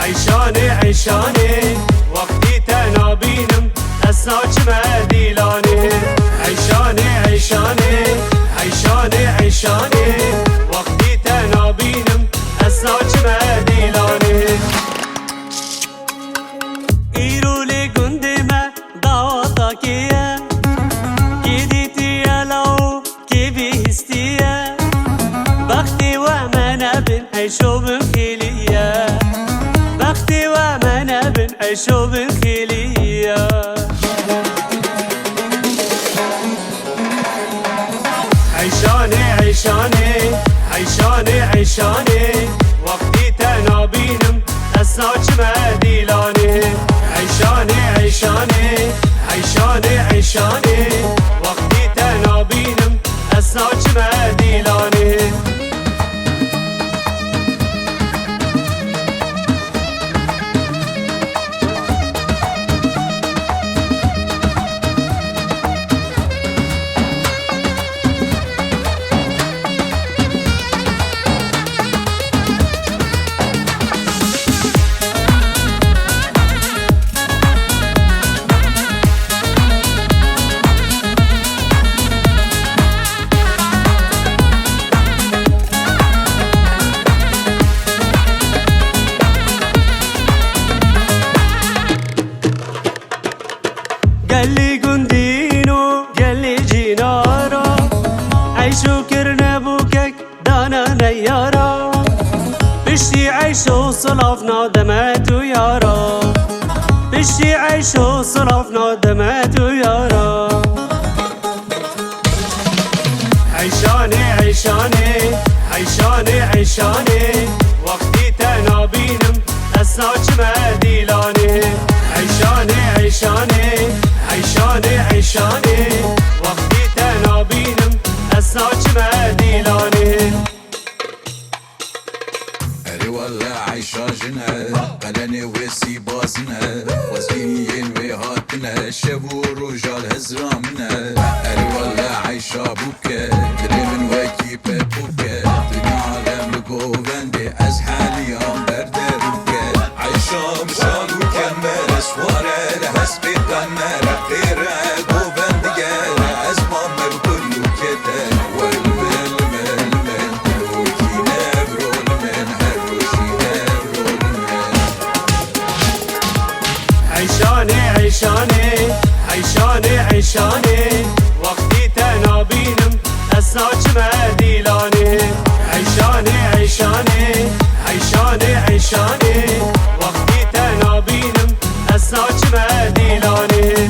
عيشاني عيشاني وقتی تنابینم اسناچم دیلانی عيشاني عيشاني عيشاني عيشاني وقتی تنابینم اسناچم دیلانی ایرولی گندمه دعوتا کیه کدیتیه لو کی بیستیه بختي ومنا بنعيشو بنخيلية بختي ومنا بنعيشو بنخيلية عيشاني عيشاني عيشاني عيشاني وقتي تنابينم اسناچم دیلانی عيشاني عيشاني عيشاني عيشاني وقتي تنابينم اسناچم دیلانی قال لي قندينو قال لي جينارا عيشو كرنبوكك دانا نيارا بشتي عيشو صلافنا دماتو يارا بشتي عيشو صلافنا دماتو يارا عيشاني عيشاني عيشاني عيشاني وقتي تنابينم اسناچم دیلانی عيشاني عيشاني عيشاني عيشاني وقتي تنابينم اسناچم دیلانی أري والله عيشا جنا قلني وسي بازنا وزين وهاتنا شبو رجال هزرامنا أري والله عيشا بوكا دلي من وكي بوكا دنيا عالم لقوبندي از حاليام بردروكا عيشا مشالو كمل اسوارة لحسبي قمر غير قوبندي از مامر كله كده عيشاني عيشاني عيشاني عيشاني وقتي تنابينم اسناچم دیلانی عيشاني عيشاني عيشاني عيشاني وقتي تنابينم اسناچم دیلانی